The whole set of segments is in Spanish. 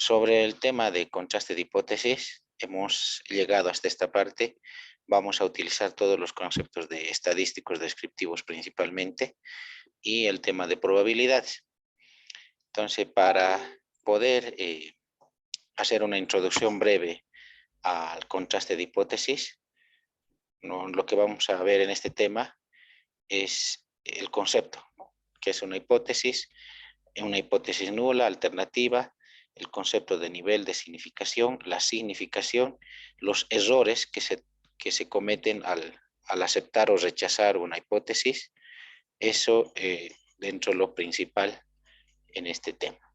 Sobre el tema de contraste de hipótesis, hemos llegado hasta esta parte. Vamos a utilizar todos los conceptos de estadísticos descriptivos principalmente y el tema de probabilidades. Entonces, para poder hacer una introducción breve al contraste de hipótesis, lo que vamos a ver en este tema es el concepto, ¿no? Que es una hipótesis nula, alternativa, el concepto de nivel de significación, la significación, los errores que se cometen al aceptar o rechazar una hipótesis, eso dentro de lo principal en este tema.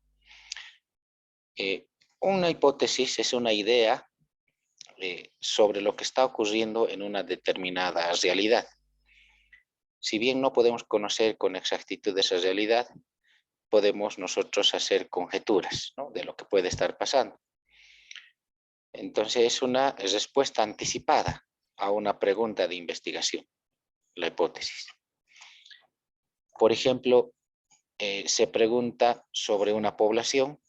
Una hipótesis es una idea sobre lo que está ocurriendo en una determinada realidad. Si bien no podemos conocer con exactitud esa realidad, podemos nosotros hacer conjeturas, ¿no?, de lo que puede estar pasando. Entonces es una respuesta anticipada a una pregunta de investigación, la hipótesis. Por ejemplo, se pregunta sobre una población,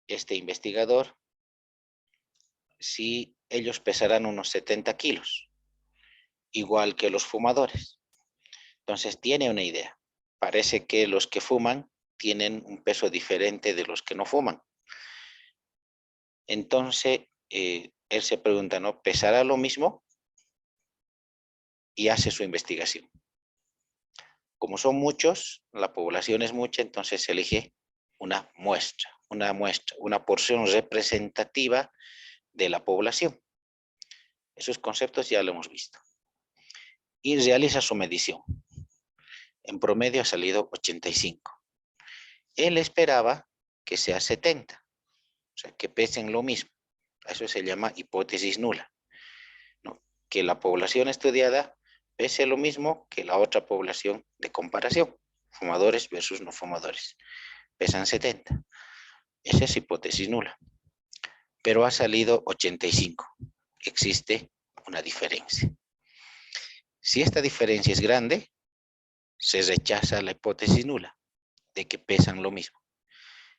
este investigador, si ellos pesarán unos 70 kilos, igual que los fumadores. Entonces tiene una idea. Parece que los que fuman tienen un peso diferente de los que no fuman. Entonces, él se pregunta, ¿no? ¿Pesará lo mismo? Y hace su investigación. Como son muchos, la población es mucha, entonces se elige una muestra, una porción representativa de la población. Esos conceptos ya lo hemos visto. Y realiza su medición. En promedio ha salido 85. Él esperaba que sea 70, o sea, que pesen lo mismo. Eso se llama hipótesis nula, ¿no? Que la población estudiada pese lo mismo que la otra población de comparación, fumadores versus no fumadores. Pesan 70. Esa es hipótesis nula. Pero ha salido 85. Existe una diferencia. Si esta diferencia es grande, se rechaza la hipótesis nula, de que pesan lo mismo.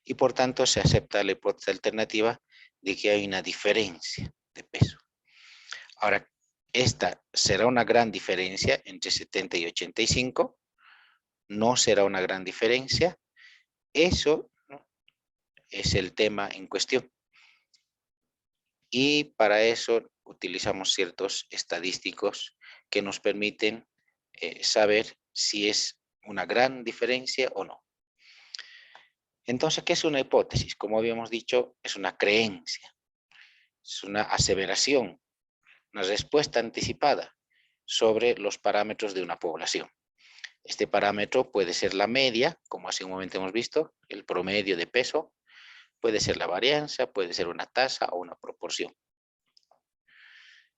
Y por tanto se acepta la hipótesis alternativa de que hay una diferencia de peso. Ahora, esta será una gran diferencia entre 70 y 85, no será una gran diferencia. Eso, ¿no?, es el tema en cuestión. Y para eso utilizamos ciertos estadísticos que nos permiten saber si es una gran diferencia o no. Entonces, ¿qué es una hipótesis? Como habíamos dicho, es una creencia, es una aseveración, una respuesta anticipada sobre los parámetros de una población. Este parámetro puede ser la media, como hace un momento hemos visto, el promedio de peso, puede ser la varianza, puede ser una tasa o una proporción.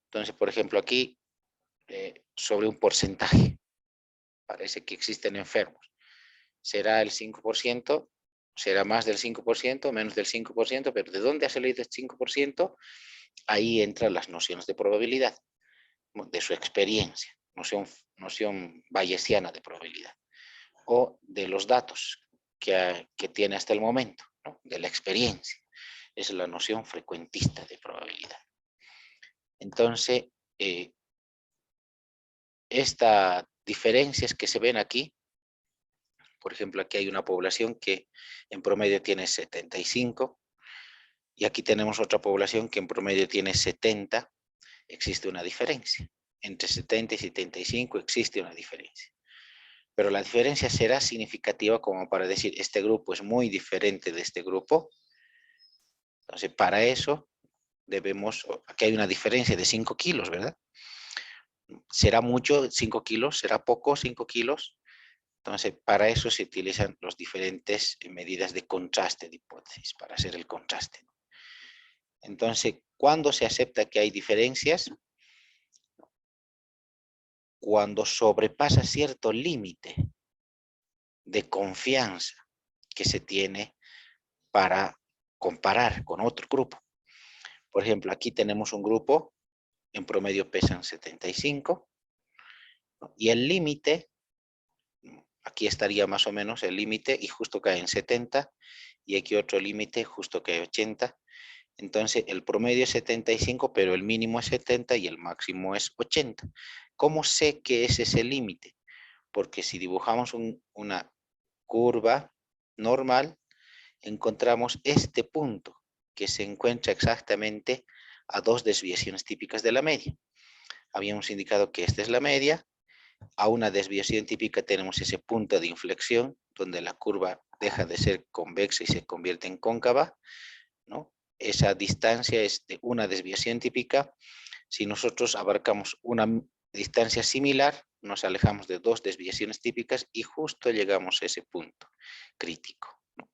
Entonces, por ejemplo, aquí, sobre un porcentaje, parece que existen enfermos. ¿Será el 5%? ¿Será más del 5%? ¿Menos del 5%? Pero ¿de dónde ha salido el 5%? Ahí entran las nociones de probabilidad, de su experiencia, noción bayesiana de probabilidad, o de los datos que tiene hasta el momento, ¿no?, de la experiencia. Es la noción frecuentista de probabilidad. Entonces, estas diferencias que se ven aquí, por ejemplo, aquí hay una población que en promedio tiene 75, y aquí tenemos otra población que en promedio tiene 70, existe una diferencia. Entre 70 y 75 existe una diferencia. Pero la diferencia será significativa como para decir, este grupo es muy diferente de este grupo. Entonces, para eso debemos, aquí hay una diferencia de 5 kilos, ¿verdad? ¿Será mucho 5 kilos? ¿Será poco 5 kilos? Entonces, para eso se utilizan las diferentes medidas de contraste de hipótesis, para hacer el contraste. Entonces, ¿cuándo se acepta que hay diferencias? Cuando sobrepasa cierto límite de confianza que se tiene para comparar con otro grupo. Por ejemplo, aquí tenemos un grupo, en promedio pesan 75, ¿no?, y el límite Aquí estaría más o menos el límite y justo cae en 70, y aquí otro límite justo cae en 80. Entonces el promedio es 75, pero el mínimo es 70 y el máximo es 80. ¿Cómo sé que ese es el límite? Porque si dibujamos una curva normal, encontramos este punto que se encuentra exactamente a 2 desviaciones típicas de la media. Habíamos indicado que esta es la media. A una desviación típica tenemos ese punto de inflexión donde la curva deja de ser convexa y se convierte en cóncava, ¿no? Esa distancia es de una desviación típica. Si nosotros abarcamos una distancia similar, nos alejamos de 2 desviaciones típicas y justo llegamos a ese punto crítico, ¿no?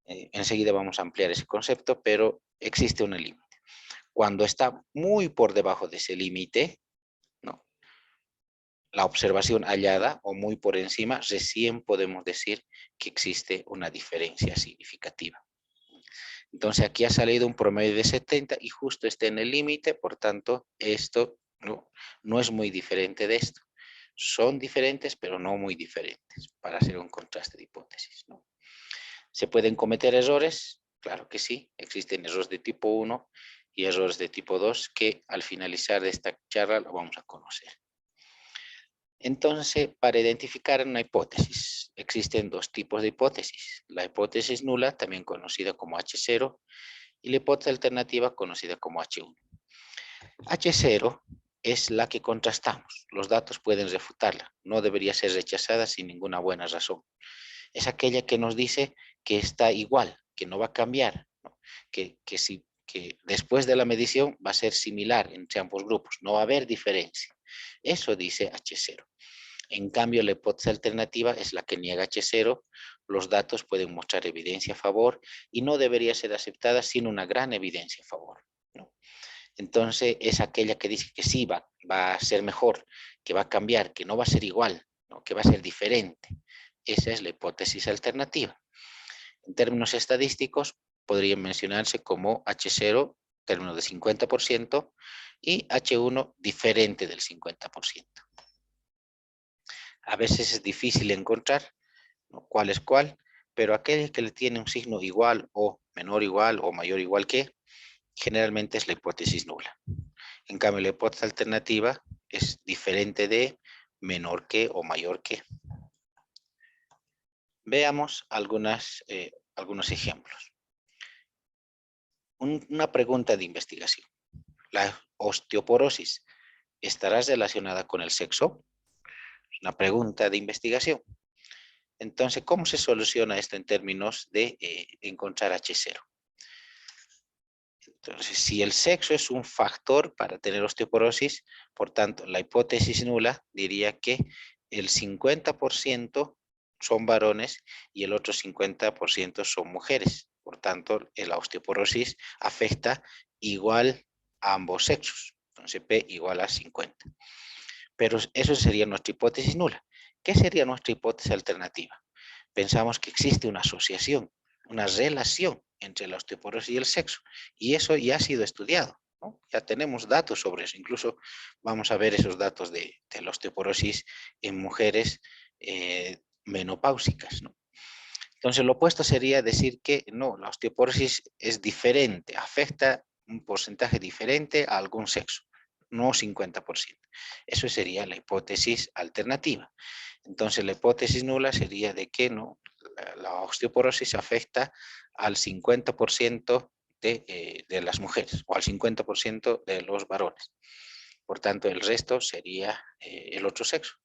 Enseguida vamos a ampliar ese concepto, pero existe un límite. Cuando está muy por debajo de ese límite, ¿no?, la observación hallada o muy por encima, recién podemos decir que existe una diferencia significativa. Entonces aquí ha salido un promedio de 70 y justo está en el límite, por tanto esto no es muy diferente de esto. Son diferentes, pero no muy diferentes, para hacer un contraste de hipótesis, ¿no? ¿Se pueden cometer errores? Claro que sí, existen errores de tipo 1 y errores de tipo 2 que al finalizar de esta charla lo vamos a conocer. Entonces, para identificar una hipótesis, existen dos tipos de hipótesis. La hipótesis nula, también conocida como H0, y la hipótesis alternativa, conocida como H1. H0 es la que contrastamos. Los datos pueden refutarla. No debería ser rechazada sin ninguna buena razón. Es aquella que nos dice que está igual, que no va a cambiar, ¿no? que después de la medición va a ser similar entre ambos grupos. No va a haber diferencia. Eso dice H0. En cambio, la hipótesis alternativa es la que niega H0, los datos pueden mostrar evidencia a favor y no debería ser aceptada sin una gran evidencia a favor, ¿no? Entonces, es aquella que dice que sí va a ser mejor, que va a cambiar, que no va a ser igual, ¿no?, que va a ser diferente. Esa es la hipótesis alternativa. En términos estadísticos, podría mencionarse como H0, término de 50%, y H1, diferente del 50%. A veces es difícil encontrar, ¿no?, cuál es cuál, pero aquel que le tiene un signo igual o menor igual o mayor igual que, generalmente es la hipótesis nula. En cambio, la hipótesis alternativa es diferente de, menor que o mayor que. Veamos algunos ejemplos. Una pregunta de investigación. ¿La osteoporosis estará relacionada con el sexo? Una pregunta de investigación. Entonces, ¿cómo se soluciona esto en términos de encontrar H0? Entonces, si el sexo es un factor para tener osteoporosis, por tanto, la hipótesis nula diría que el 50% son varones y el otro 50% son mujeres. Por tanto, la osteoporosis afecta igual a ambos sexos. Entonces, P igual a 50. Pero eso sería nuestra hipótesis nula. ¿Qué sería nuestra hipótesis alternativa? Pensamos que existe una asociación, una relación entre la osteoporosis y el sexo, y eso ya ha sido estudiado, ¿no? Ya tenemos datos sobre eso. Incluso vamos a ver esos datos de la osteoporosis en mujeres menopáusicas, ¿no? Entonces, lo opuesto sería decir que no, la osteoporosis es diferente, afecta un porcentaje diferente a algún sexo, no 50%. Eso sería la hipótesis alternativa. Entonces, la hipótesis nula sería de que no, la osteoporosis afecta al 50% de las mujeres o al 50% de los varones. Por tanto, el resto sería el otro sexo.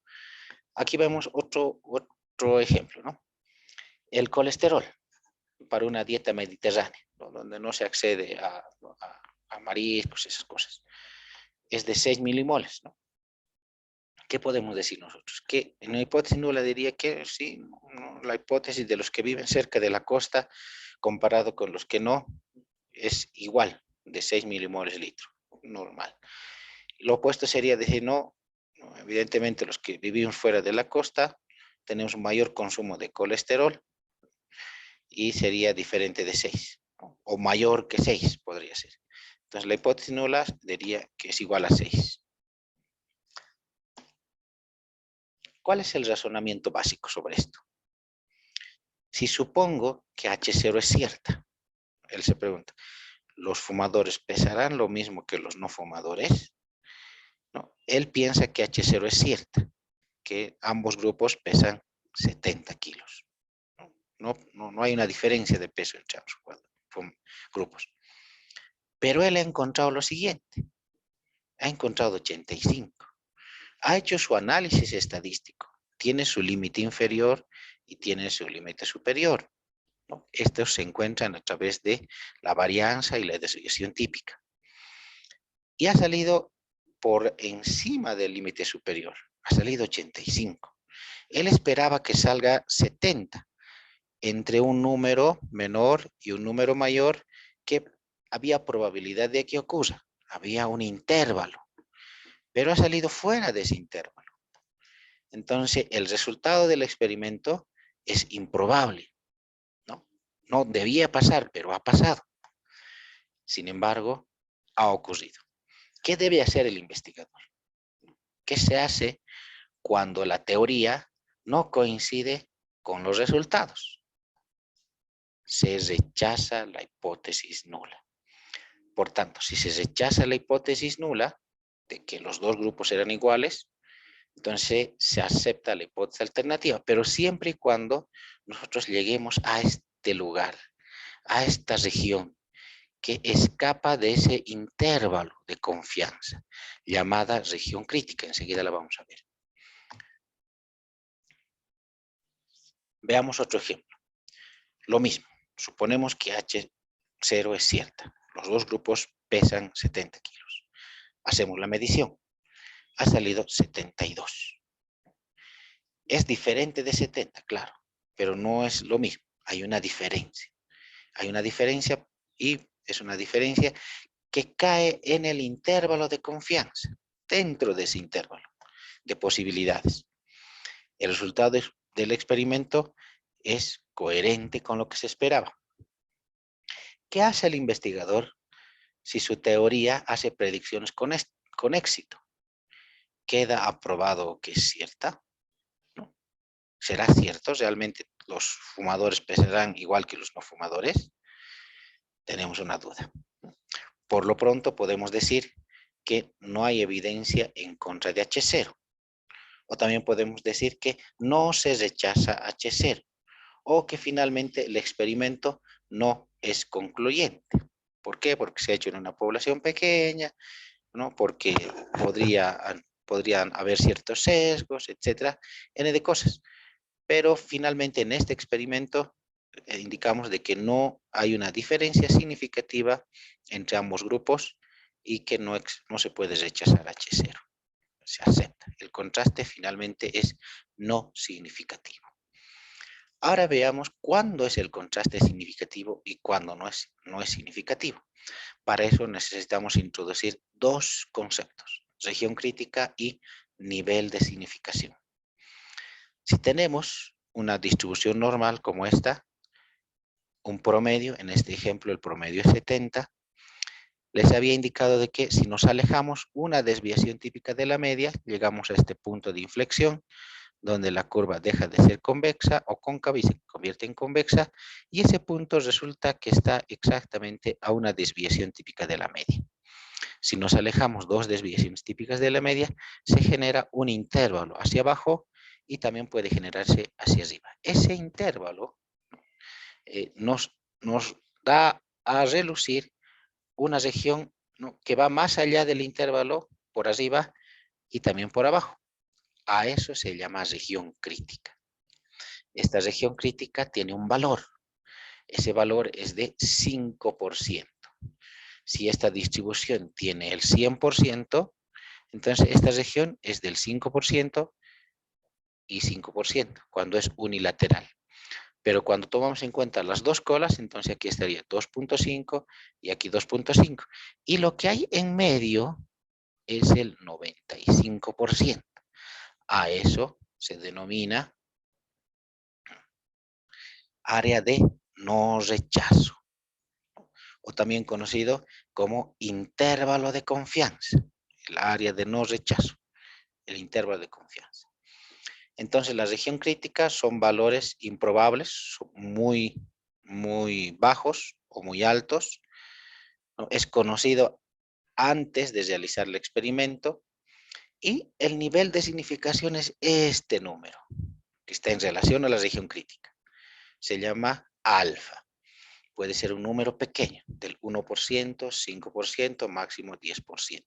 Aquí vemos otro ejemplo, ¿no? El colesterol para una dieta mediterránea, ¿no?, donde no se accede a mariscos, esas cosas, es de 6 milimoles, ¿no? ¿Qué podemos decir nosotros? Que en la hipótesis nula diría que sí, ¿no?, la hipótesis de los que viven cerca de la costa comparado con los que no es igual, de 6 milimoles litro, normal. Lo opuesto sería decir no, evidentemente los que vivimos fuera de la costa tenemos un mayor consumo de colesterol y sería diferente de 6, ¿no?, o mayor que 6 podría ser. Entonces la hipótesis nula diría que es igual a 6. ¿Cuál es el razonamiento básico sobre esto? Si supongo que H0 es cierta, él se pregunta, ¿los fumadores pesarán lo mismo que los no fumadores? No, él piensa que H0 es cierta, que ambos grupos pesan 70 kilos. No hay una diferencia de peso entre ambos grupos. Pero él ha encontrado lo siguiente, ha encontrado 85. Ha hecho su análisis estadístico, tiene su límite inferior y tiene su límite superior, ¿no? Estos se encuentran a través de la varianza y la desviación típica. Y ha salido por encima del límite superior, ha salido 85. Él esperaba que salga 70, entre un número menor y un número mayor, que había probabilidad de que ocurra, había un intervalo, pero ha salido fuera de ese intervalo. Entonces, el resultado del experimento es improbable, ¿no? No debía pasar, pero ha pasado. Sin embargo, ha ocurrido. ¿Qué debe hacer el investigador? ¿Qué se hace cuando la teoría no coincide con los resultados? Se rechaza la hipótesis nula. Por tanto, si se rechaza la hipótesis nula de que los dos grupos eran iguales, entonces se acepta la hipótesis alternativa, pero siempre y cuando nosotros lleguemos a este lugar, a esta región que escapa de ese intervalo de confianza, llamada región crítica. Enseguida la vamos a ver. Veamos otro ejemplo. Lo mismo, suponemos que H0 es cierta. Los dos grupos pesan 70 kilos. Hacemos la medición. Ha salido 72. Es diferente de 70, claro, pero no es lo mismo. Hay una diferencia. Hay una diferencia y es una diferencia que cae en el intervalo de confianza, dentro de ese intervalo de posibilidades. El resultado del experimento es coherente con lo que se esperaba. ¿Qué hace el investigador si su teoría hace predicciones con éxito? ¿Queda aprobado que es cierta? ¿No? ¿Será cierto? ¿Realmente los fumadores pesarán igual que los no fumadores? Tenemos una duda. Por lo pronto podemos decir que no hay evidencia en contra de H0. O también podemos decir que no se rechaza H0 o que finalmente el experimento no es concluyente. ¿Por qué? Porque se ha hecho en una población pequeña, ¿no? Porque podrían haber ciertos sesgos, etcétera, N de cosas. Pero finalmente en este experimento indicamos de que no hay una diferencia significativa entre ambos grupos y que no se puede rechazar H0. Se acepta. El contraste finalmente es no significativo. Ahora veamos cuándo es el contraste significativo y cuándo no es significativo. Para eso necesitamos introducir dos conceptos, región crítica y nivel de significación. Si tenemos una distribución normal como esta, un promedio, en este ejemplo el promedio es 70, les había indicado de que si nos alejamos una desviación típica de la media, llegamos a este punto de inflexión, donde la curva deja de ser convexa o cóncava y se convierte en convexa, y ese punto resulta que está exactamente a una desviación típica de la media. Si nos alejamos dos desviaciones típicas de la media, se genera un intervalo hacia abajo y también puede generarse hacia arriba. Ese intervalo nos da a relucir una región, ¿no?, que va más allá del intervalo por arriba y también por abajo. A eso se llama región crítica. Esta región crítica tiene un valor. Ese valor es de 5%. Si esta distribución tiene el 100%, entonces esta región es del 5% y 5%, cuando es unilateral. Pero cuando tomamos en cuenta las dos colas, entonces aquí estaría 2.5 y aquí 2.5. Y lo que hay en medio es el 95%. A eso se denomina área de no rechazo, o también conocido como intervalo de confianza, el área de no rechazo, el intervalo de confianza. Entonces, la región crítica son valores improbables, son muy bajos o muy altos, ¿no? Es conocido antes de realizar el experimento y el nivel de significación es este número, que está en relación a la región crítica. Se llama alfa. Puede ser un número pequeño, del 1%, 5%, máximo 10%.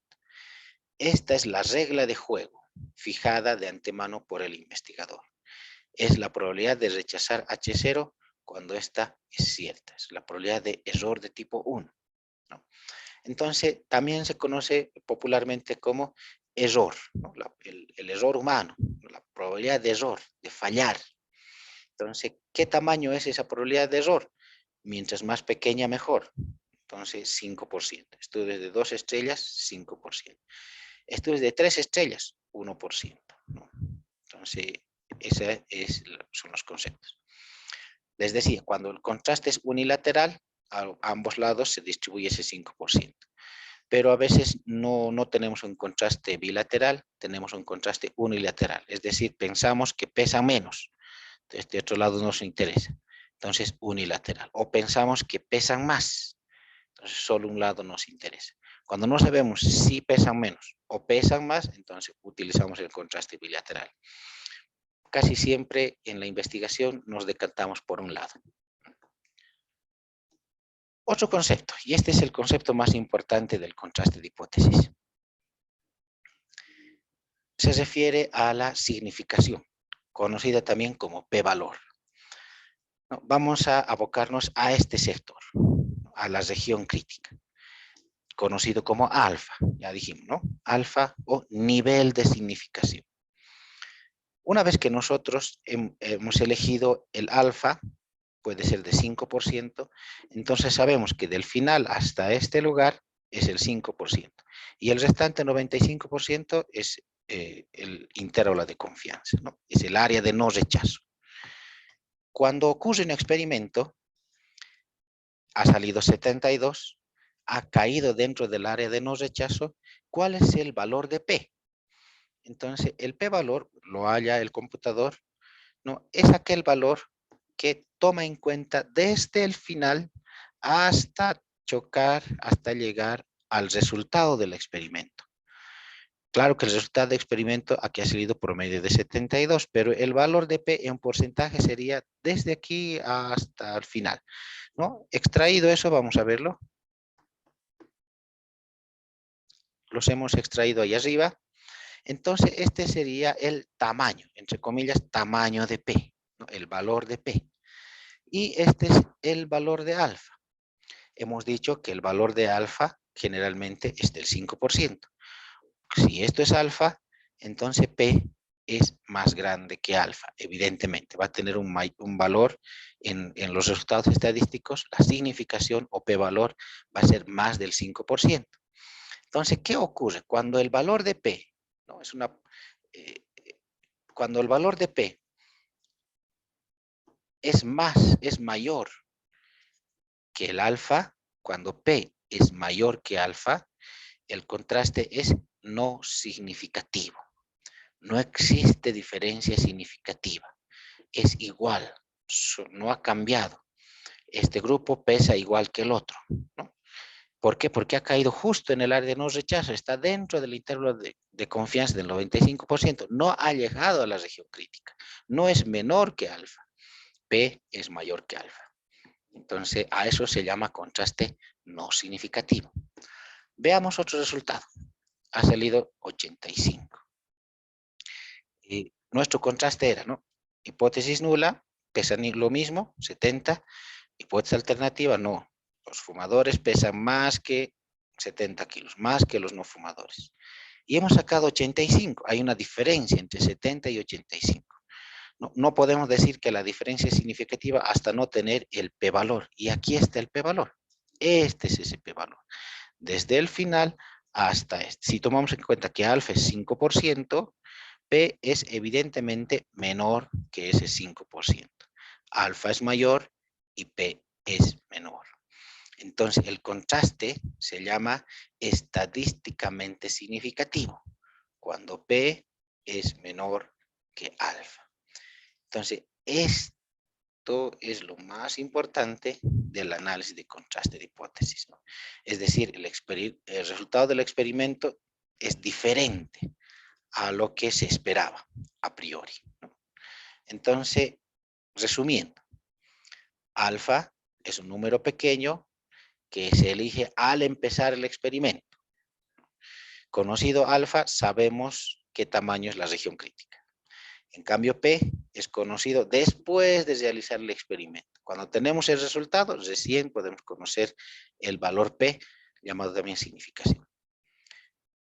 Esta es la regla de juego, fijada de antemano por el investigador. Es la probabilidad de rechazar H0 cuando esta es cierta. Es la probabilidad de error de tipo 1, ¿no? Entonces, también se conoce popularmente como error, ¿no? El error humano, la probabilidad de error, de fallar. Entonces, ¿qué tamaño es esa probabilidad de error? Mientras más pequeña, mejor. Entonces, 5%. Estudios de 2 estrellas, 5%. Estudios de 3 estrellas, 1%, ¿no? Entonces, son los conceptos. Les decía, cuando el contraste es unilateral, a ambos lados se distribuye ese 5%. Pero a veces no tenemos un contraste bilateral, tenemos un contraste unilateral. Es decir, pensamos que pesa menos. Entonces, de otro lado nos interesa. Entonces, unilateral. O pensamos que pesan más. Entonces, solo un lado nos interesa. Cuando no sabemos si pesan menos o pesan más, entonces utilizamos el contraste bilateral. Casi siempre en la investigación nos decantamos por un lado. Otro concepto, y este es el concepto más importante del contraste de hipótesis, se refiere a la significación, conocida también como p-valor. Vamos a abocarnos a este sector, a la región crítica, conocido como alfa, ya dijimos, ¿no? Alfa o nivel de significación. Una vez que nosotros hemos elegido el alfa, puede ser de 5%, entonces sabemos que del final hasta este lugar es el 5%, y el restante 95% es el intervalo de confianza, ¿no? Es el área de no rechazo. Cuando ocurre un experimento, ha salido 72, ha caído dentro del área de no rechazo, ¿cuál es el valor de P? Entonces, el P-valor lo halla el computador, ¿no? Es aquel valor que toma en cuenta desde el final hasta chocar, hasta llegar al resultado del experimento. Claro que el resultado del experimento aquí ha salido promedio de 72, pero el valor de P en porcentaje sería desde aquí hasta el final, ¿no? Extraído eso, vamos a verlo. Los hemos extraído ahí arriba. Entonces, este sería el tamaño, entre comillas, tamaño de P, ¿no? El valor de P. Y este es el valor de alfa. Hemos dicho que el valor de alfa generalmente es del 5%. Si esto es alfa, entonces P es más grande que alfa, evidentemente. Va a tener un valor en los resultados estadísticos, la significación o P-valor va a ser más del 5%. Entonces, ¿qué ocurre? Cuando el valor de P, ¿no? Cuando el valor de P es mayor que el alfa, cuando P es mayor que alfa, el contraste es no significativo. No existe diferencia significativa. Es igual, no ha cambiado. Este grupo pesa igual que el otro, ¿no? ¿Por qué? Porque ha caído justo en el área de no rechazo, está dentro del intervalo de confianza del 95%, no ha llegado a la región crítica, no es menor que alfa, P es mayor que alfa. Entonces, a eso se llama contraste no significativo. Veamos otro resultado. Ha salido 85. Y nuestro contraste era, ¿no? Hipótesis nula, pesan lo mismo, 70. Hipótesis alternativa, no. Los fumadores pesan más que 70 kilos, más que los no fumadores. Y hemos sacado 85. Hay una diferencia entre 70 y 85. No podemos decir que la diferencia es significativa hasta no tener el p-valor. Y aquí está el p-valor. Este es ese p-valor. Desde el final hasta este. Si tomamos en cuenta que alfa es 5%, P es evidentemente menor que ese 5%. Alfa es mayor y P es menor. Entonces, el contraste se llama estadísticamente significativo, cuando P es menor que alfa. Entonces, esto es lo más importante del análisis de contraste de hipótesis, ¿no? Es decir, el resultado del experimento es diferente a lo que se esperaba a priori, ¿no? Entonces, resumiendo, alfa es un número pequeño que se elige al empezar el experimento. Conocido alfa, sabemos qué tamaño es la región crítica. En cambio, P es conocido después de realizar el experimento. Cuando tenemos el resultado, recién podemos conocer el valor P, llamado también significación.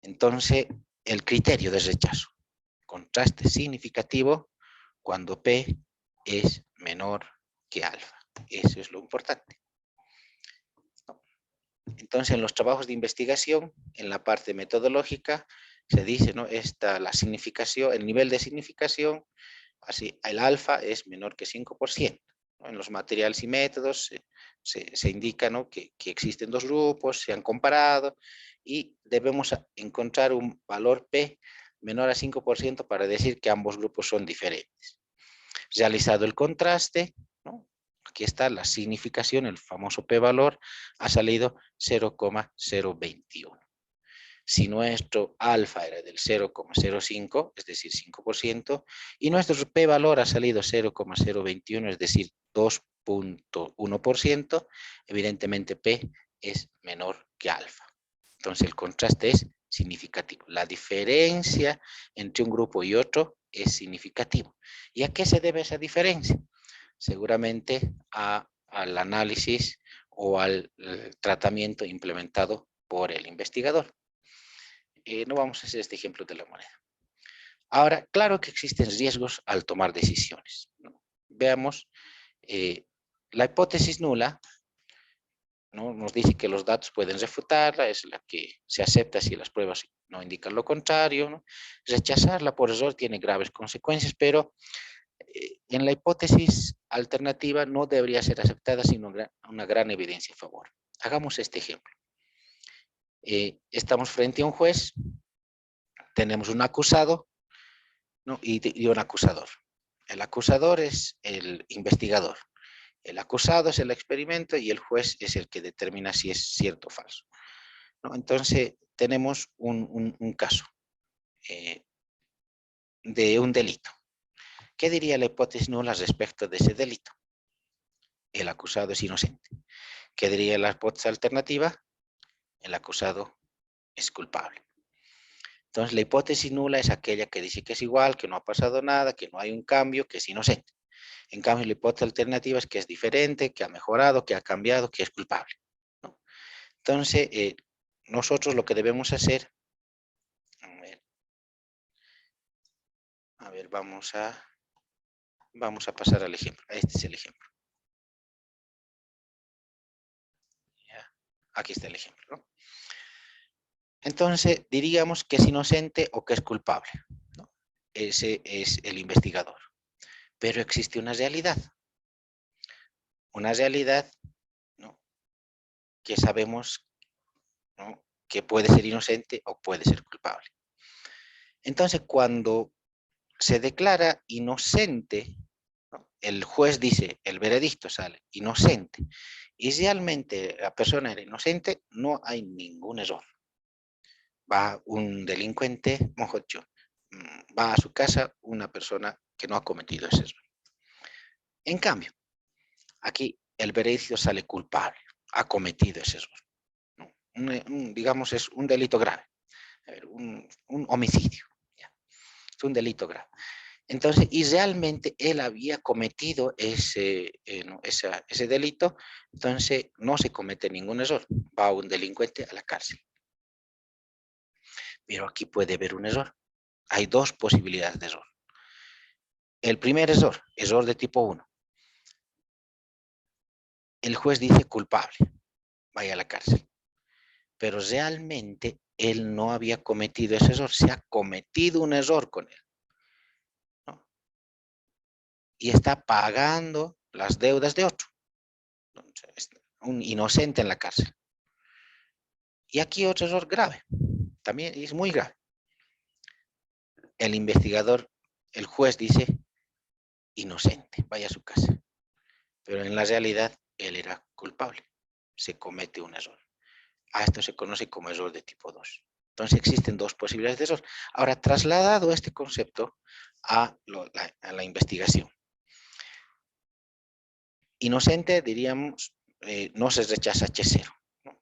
Entonces, el criterio de rechazo. Contraste significativo cuando P es menor que alfa. Eso es lo importante. Entonces, en los trabajos de investigación, en la parte metodológica, se dice, ¿no? La significación, el nivel de significación, así, el alfa es menor que 5%. ¿No? En los materiales y métodos se indica, ¿no? que existen dos grupos, se han comparado y debemos encontrar un valor P menor a 5% para decir que ambos grupos son diferentes. Realizado el contraste, ¿no? Aquí está la significación, el famoso p-valor, ha salido 0,021. Si nuestro alfa era del 0,05, es decir, 5%, y nuestro p-valor ha salido 0,021, es decir, 2,1%, evidentemente p es menor que alfa. Entonces el contraste es significativo. La diferencia entre un grupo y otro es significativo. ¿Y a qué se debe esa diferencia? Seguramente al análisis o al tratamiento implementado por el investigador. No vamos a hacer este ejemplo de la moneda. Ahora, claro que existen riesgos al tomar decisiones, ¿no? Veamos, la hipótesis nula, ¿no? Nos dice que los datos pueden refutarla, es la que se acepta si las pruebas no indican lo contrario, ¿no? Rechazarla por error tiene graves consecuencias, pero en la hipótesis alternativa no debería ser aceptada sino una gran evidencia a favor. Hagamos este ejemplo. Estamos frente a un juez, tenemos un acusado, ¿no? y un acusador. El acusador es el investigador. El acusado es el experimento y el juez es el que determina si es cierto o falso, ¿no? Entonces, tenemos un caso de un delito. ¿Qué diría la hipótesis nula respecto de ese delito? El acusado es inocente. ¿Qué diría la hipótesis alternativa? El acusado es culpable. Entonces, la hipótesis nula es aquella que dice que es igual, que no ha pasado nada, que no hay un cambio, que es inocente. En cambio, la hipótesis alternativa es que es diferente, que ha mejorado, que ha cambiado, que es culpable, ¿no? Entonces, nosotros lo que debemos hacer, a ver, vamos a pasar al ejemplo. Este es el ejemplo. Ya, aquí está el ejemplo, ¿no? Entonces, diríamos que es inocente o que es culpable, ¿no? Ese es el investigador. Pero existe una realidad, ¿no? Que sabemos, ¿no? Que puede ser inocente o puede ser culpable. Entonces, cuando se declara inocente, ¿no? El juez dice, el veredicto sale inocente, y realmente la persona era inocente, no hay ningún error. Va un delincuente, mejor dicho, va a su casa una persona que no ha cometido ese error. En cambio, aquí el veredicto sale culpable, ha cometido ese error, ¿no? Digamos, es un delito grave, un homicidio, ¿ya? Es un delito grave. Entonces, y realmente él había cometido ese delito, entonces no se comete ningún error, va un delincuente a la cárcel. Pero aquí puede haber un error. Hay dos posibilidades de error. El primer error de tipo 1. El juez dice culpable, vaya a la cárcel. Pero realmente él no había cometido ese error, se ha cometido un error con él, ¿no? Y está pagando las deudas de otro. Entonces, un inocente en la cárcel. Y aquí otro error grave, también es muy grave. El investigador el juez dice inocente, vaya a su casa. Pero en la realidad él era culpable. Se comete un error. A esto se conoce como error de tipo 2. Entonces existen dos posibilidades de error. Ahora, trasladado este concepto a la investigación. Inocente, diríamos, no se rechaza H0. ¿No?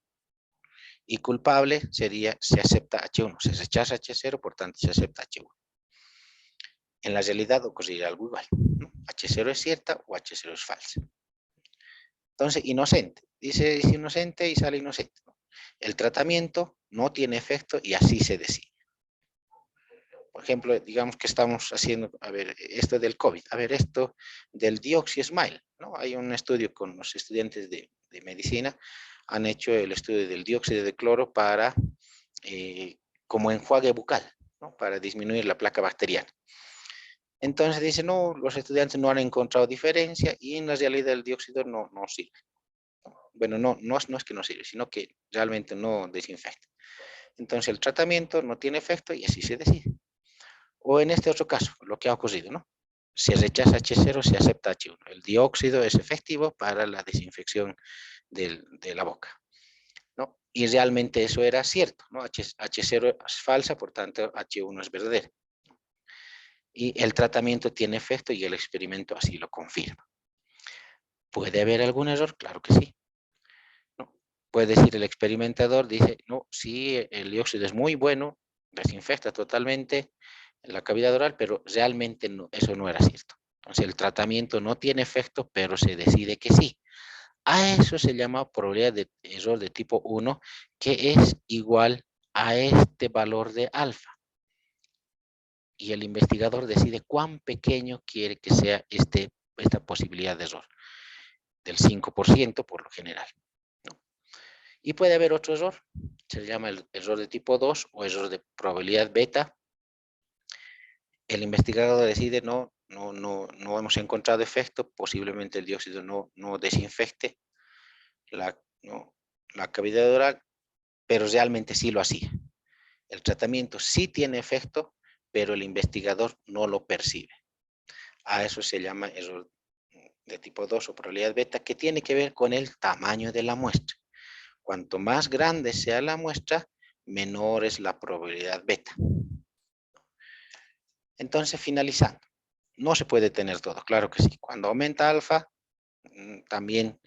Y culpable sería, se acepta H1. Se rechaza H0, por tanto, se acepta H1. En la realidad ocurrirá algo igual, ¿no? H0 es cierta o H0 es falsa. Entonces, inocente. Dice inocente y sale inocente, ¿no? El tratamiento no tiene efecto y así se decide. Por ejemplo, digamos que estamos haciendo, a ver, esto del COVID, a ver, esto del Dioxi-Smile, ¿no? Hay un estudio con los estudiantes de medicina, han hecho el estudio del dióxido de cloro para, como enjuague bucal, ¿no? Para disminuir la placa bacteriana. Entonces dice, no, los estudiantes no han encontrado diferencia y en la realidad el dióxido no sirve. Bueno, no es que no sirve, sino que realmente no desinfecta. Entonces el tratamiento no tiene efecto y así se decide. O en este otro caso, lo que ha ocurrido, ¿no? Se rechaza H0, se acepta H1. El dióxido es efectivo para la desinfección de la boca, ¿no? Y realmente eso era cierto, ¿no? H0 es falsa, por tanto H1 es verdadero. Y el tratamiento tiene efecto y el experimento así lo confirma. ¿Puede haber algún error? Claro que sí. ¿No? Puede decir el experimentador, dice, no, sí, el dióxido es muy bueno, desinfecta totalmente la cavidad oral, pero realmente no, eso no era cierto. Entonces el tratamiento no tiene efecto, pero se decide que sí. A eso se llama probabilidad de error de tipo 1, que es igual a este valor de alfa. Y el investigador decide cuán pequeño quiere que sea esta posibilidad de error, del 5% por lo general, ¿no? Y puede haber otro error, se llama el error de tipo 2 o error de probabilidad beta. El investigador decide, no hemos encontrado efecto, posiblemente el dióxido no desinfecte no, la cavidad oral, pero realmente sí lo hacía. El tratamiento sí tiene efecto, pero el investigador no lo percibe. A eso se llama error de tipo 2 o probabilidad beta, que tiene que ver con el tamaño de la muestra. Cuanto más grande sea la muestra, menor es la probabilidad beta. Entonces, finalizando, no se puede tener todo, claro que sí. Cuando aumenta alfa, también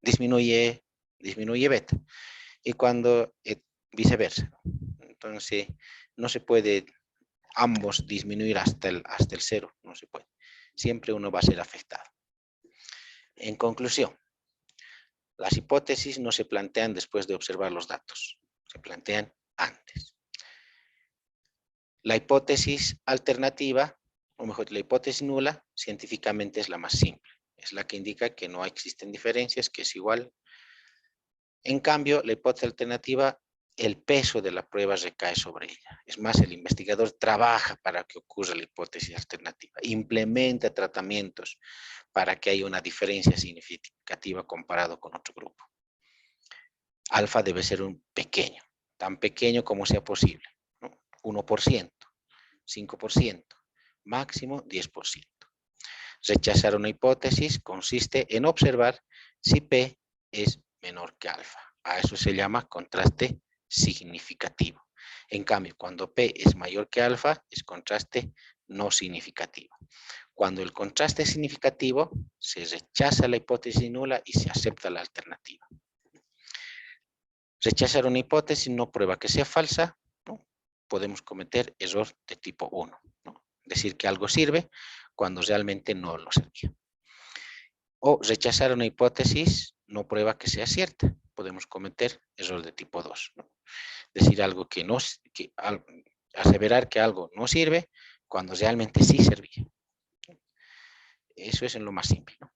disminuye beta. Y cuando viceversa. Entonces, no se puede ambos disminuir hasta el 0, no se puede. Siempre uno va a ser afectado. En conclusión, las hipótesis no se plantean después de observar los datos, se plantean antes. La hipótesis alternativa, o mejor, la hipótesis nula, científicamente es la más simple. Es la que indica que no existen diferencias, que es igual. En cambio, la hipótesis alternativa, el peso de la prueba recae sobre ella. Es más, el investigador trabaja para que ocurra la hipótesis alternativa, implementa tratamientos para que haya una diferencia significativa comparado con otro grupo. Alfa debe ser un pequeño, tan pequeño como sea posible, ¿no? 1%, 5%, máximo 10%. Rechazar una hipótesis consiste en observar si P es menor que alfa. A eso se llama contraste significativo. En cambio, cuando P es mayor que alfa, es contraste no significativo. Cuando el contraste es significativo, se rechaza la hipótesis nula y se acepta la alternativa. Rechazar una hipótesis no prueba que sea falsa, ¿no? Podemos cometer error de tipo 1, ¿no? Decir que algo sirve cuando realmente no lo servía. O rechazar una hipótesis no prueba que sea cierta. Podemos cometer error de tipo 2, ¿no? Decir algo aseverar que algo no sirve cuando realmente sí servía. Eso es en lo más simple, ¿no?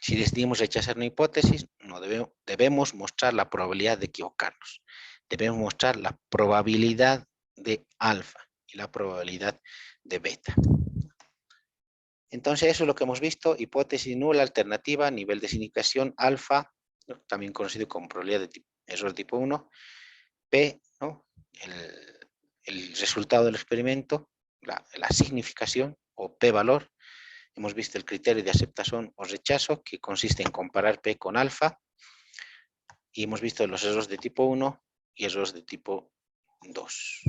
Si decidimos rechazar una hipótesis, no debemos mostrar la probabilidad de equivocarnos. Debemos mostrar la probabilidad de alfa y la probabilidad de beta. Entonces, eso es lo que hemos visto: hipótesis nula, alternativa, nivel de significación alfa, ¿no? También conocido como probabilidad de error tipo 1, P, ¿no? El resultado del experimento, la significación o p-valor. Hemos visto el criterio de aceptación o rechazo, que consiste en comparar p con alfa. Y hemos visto los errores de tipo 1 y errores de tipo 2.